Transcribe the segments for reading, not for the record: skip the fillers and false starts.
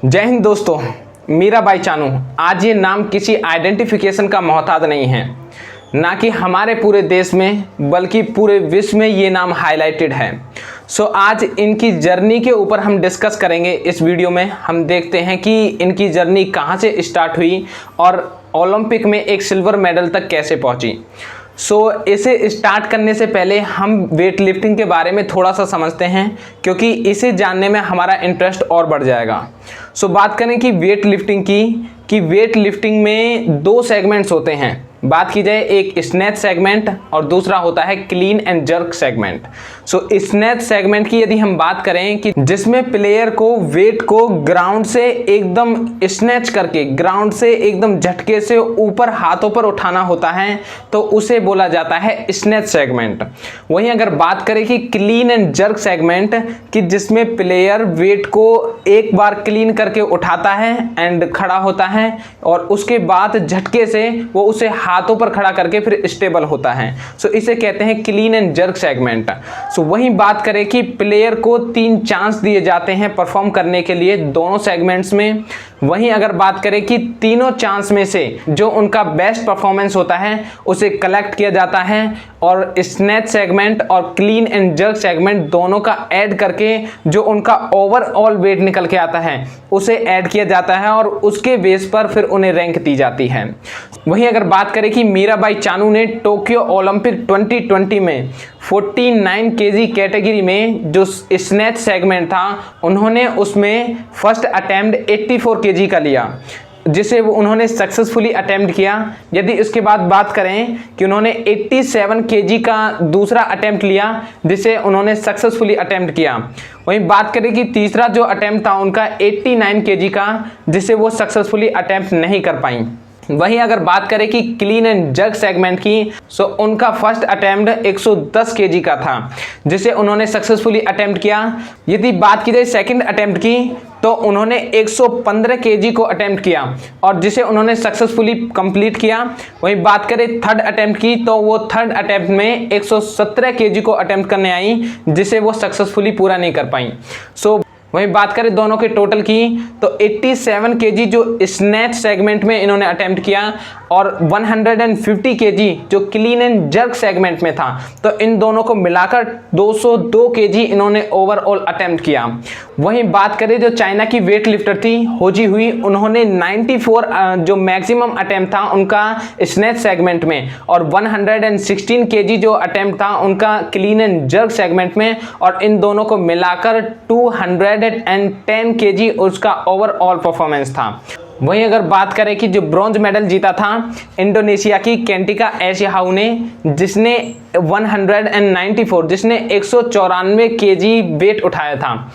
जय हिंद दोस्तों, मीराबाई चानू। आज ये नाम किसी आइडेंटिफिकेशन का मोहताज नहीं है, ना कि हमारे पूरे देश में बल्कि पूरे विश्व में ये नाम हाईलाइटेड है। आज इनकी जर्नी के ऊपर हम डिस्कस करेंगे। इस वीडियो में हम देखते हैं कि इनकी जर्नी कहाँ से स्टार्ट हुई और ओलंपिक में एक सिल्वर मेडल तक कैसे पहुँची। इसे स्टार्ट करने से पहले हम वेट लिफ्टिंग के बारे में थोड़ा सा समझते हैं, क्योंकि इसे जानने में हमारा इंटरेस्ट और बढ़ जाएगा। बात करें कि वेट लिफ्टिंग की वेट लिफ्टिंग में दो सेगमेंट्स होते हैं। बात की जाए, एक स्नैच सेगमेंट और दूसरा होता है clean and jerk segment. Snatch segment की यदि हम बात करें कि जिसमें प्लेयर को वेट को ग्राउंड से एकदम स्नैच करके, ग्राउंड से एकदम झटके से ऊपर हाथों पर उठाना होता है, तो उसे बोला जाता है स्नैच सेगमेंट। वहीं अगर बात करें कि क्लीन एंड जर्क सेगमेंट कि जिसमें प्लेयर वेट को एक बार क्लीन करके उठाता है एंड खड़ा होता है और उसके बाद झटके से वो उसे हाथों पर खड़ा करके फिर स्टेबल होता है। इसे कहते हैं क्लीन एंड जर्क सेगमेंट। वहीं बात करें कि प्लेयर को 3 चांस दिए जाते हैं परफॉर्म करने के लिए दोनों सेगमेंट्स में। वहीं अगर बात करें कि तीनों चांस में से जो उनका बेस्ट परफॉर्मेंस होता है उसे कलेक्ट किया जाता है और स्नैच सेगमेंट और क्लीन एंड जर्क सेगमेंट दोनों का ऐड करके जो उनका ओवरऑल वेट निकल के आता है उसे ऐड किया जाता है और उसके बेस पर फिर उन्हें रैंक दी जाती है। वहीं अगर बात करें कि मीराबाई चानू ने टोक्यो ओलंपिक 2020 में 49 केजी कैटेगरी में जो स्नैच सेगमेंट था, उन्होंने उसमें फर्स्ट अटेम्प्ट 84 केजी का लिया, जिसे वो उन्होंने सक्सेसफुली अटेम्प्ट किया। यदि इसके बाद बात करें कि उन्होंने 87 केजी का दूसरा अटेम्प्ट लिया, जिसे उन्होंने सक्सेसफुली अटेम्प्ट किया। वहीं बात करें कि तीसरा जो अटेम्प्ट था उनका 89 केजी का, जिसे वो सक्सेसफुली अटेम्प्ट नहीं कर पाई। वहीं अगर बात करें कि क्लीन एंड जर्क सेगमेंट की, उनका फर्स्ट अटेम्प्ट 110 केजी का था, जिसे उन्होंने सक्सेसफुली अटेम्प्ट किया। यदि बात की जाए सेकंड अटेम्प्ट की, तो उन्होंने 115 केजी को अटेम्प्ट किया और जिसे उन्होंने सक्सेसफुली कंप्लीट किया। वहीं बात करें थर्ड अटेम्प्ट की, तो वो थर्ड अटेम्प्ट में 117 केजी को अटेम्प्ट करने आई, जिसे वो सक्सेसफुली पूरा नहीं कर पाई। वहीं बात करें दोनों के टोटल की, तो 87 केजी जो स्नैच सेगमेंट में इन्होंने अटेम्प्ट किया और 150 केजी जो क्लीन एंड जर्क सेगमेंट में था, तो इन दोनों को मिलाकर 202 केजी इन्होंने ओवरऑल अटेम्प्ट किया। वहीं बात करें जो चाइना की वेट लिफ्टर थी होजी हुई, उन्होंने 94 जो मैक्सिमम अटेम्प्ट था उनका स्नैच सेगमेंट में और 116 केजी जो अटेम्प्ट था उनका क्लीन एंड जर्क सेगमेंट में, और इन दोनों को मिलाकर 210 केजी उसका ओवरऑल परफॉर्मेंस था। वहीं अगर बात करें कि जो ब्रॉन्ज मेडल जीता था इंडोनेशिया की केंटिका एशिहाउ ने, जिसने 194 जिसने 194 केजी वेट उठाया था।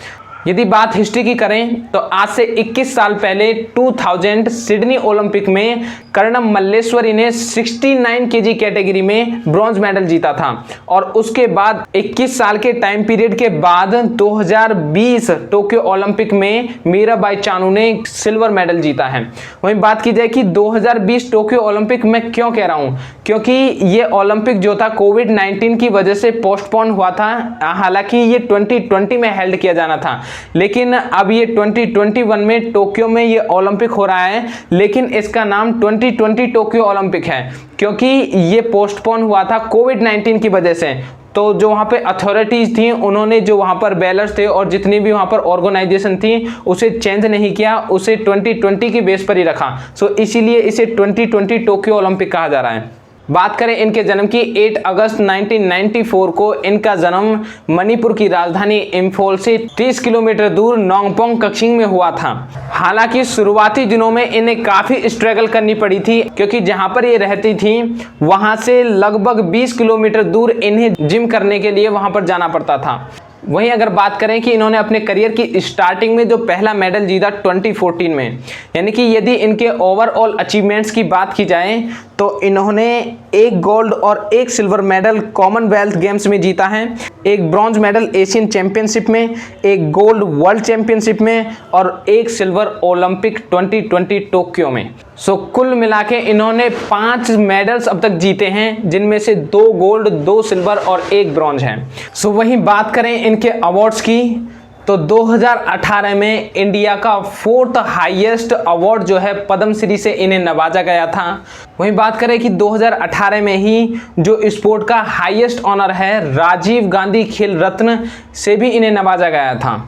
यदि बात हिस्ट्री की करें, तो आज से 21 साल पहले 2000 सिडनी ओलंपिक में कर्णम मल्लेश्वरी ने 69 केजी कैटेगरी में ब्रॉन्ज मेडल जीता था और उसके बाद 21 साल के टाइम पीरियड के बाद 2020 टोक्यो ओलंपिक में मीराबाई चानू ने सिल्वर मेडल जीता है। वहीं बात की जाए कि 2020 टोक्यो ओलंपिक में क्यों कह रहा हूं, क्योंकि ये ओलंपिक जो था कोविड-19 की वजह से पोस्टपोन हुआ था। हालांकि ये 2020 में हेल्ड किया जाना था, लेकिन अब ये 2021 में टोक्यो में ये ओलंपिक हो रहा है, लेकिन इसका नाम 2020 टोक्यो ओलंपिक है, क्योंकि ये पोस्टपोन हुआ था कोविड-19 की वजह से। तो जो वहाँ पे अथॉरिटीज थी, उन्होंने जो वहाँ पर बैलर्स थे और जितनी भी वहाँ पर ऑर्गेनाइजेशन थी उसे चेंज नहीं किया, उसे 2020 की बेस पर ही रखा। इसीलिए इसे 2020 टोक्यो ओलंपिक कहा जा रहा है। बात करें इनके जन्म की, 8 अगस्त 1994 को इनका जन्म मणिपुर की राजधानी इंफॉल से 30 किलोमीटर दूर नोंगपोंग कक्षिंग में हुआ था। हालांकि शुरुआती दिनों में इन्हें काफ़ी स्ट्रगल करनी पड़ी थी, क्योंकि जहां पर ये रहती थी वहां से लगभग 20 किलोमीटर दूर इन्हें जिम करने के लिए वहां पर जाना पड़ता था। वहीं अगर बात करें कि इन्होंने अपने करियर की स्टार्टिंग में जो पहला मेडल जीता 2014 में, यानी कि यदि इनके ओवरऑल अचीवमेंट्स की बात की जाए, तो इन्होंने 1 गोल्ड और 1 सिल्वर मेडल कॉमनवेल्थ गेम्स में जीता है, 1 ब्रॉन्ज मेडल एशियन चैंपियनशिप में, 1 गोल्ड वर्ल्ड चैंपियनशिप में और 1 सिल्वर ओलंपिक 2020 टोक्यो में। कुल मिला के इन्होंने 5 मेडल्स अब तक जीते हैं, जिनमें से 2 गोल्ड, 2 सिल्वर और 1 ब्रॉन्ज हैं। वहीं बात करें इनके अवार्ड्स की, तो 2018 में इंडिया का 4th हाईएस्ट अवार्ड जो है पद्म श्री से इन्हें नवाजा गया था। वहीं बात करें कि 2018 में ही जो स्पोर्ट का हाईएस्ट ऑनर है राजीव गांधी खेल रत्न से भी इन्हें नवाजा गया था।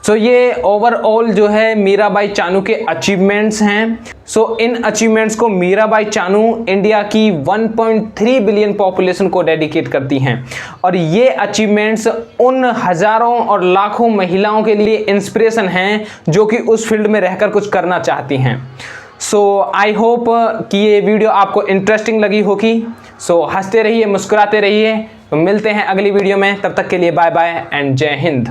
सो ये ओवरऑल जो है मीराबाई चानू के अचीवमेंट्स हैं। सो इन अचीवमेंट्स को मीराबाई चानू इंडिया की 1.3 बिलियन पॉपुलेशन को डेडिकेट करती हैं और ये अचीवमेंट्स उन हजारों और लाखों महिलाओं के लिए इंस्पिरेशन हैं जो कि उस फील्ड में रहकर कुछ करना चाहती हैं। सो आई होप कि ये वीडियो आपको इंटरेस्टिंग लगी होगी। सो हंसते रहिए, मुस्कुराते रहिए। तो मिलते हैं अगली वीडियो में, तब तक के लिए बाय बाय एंड जय हिंद।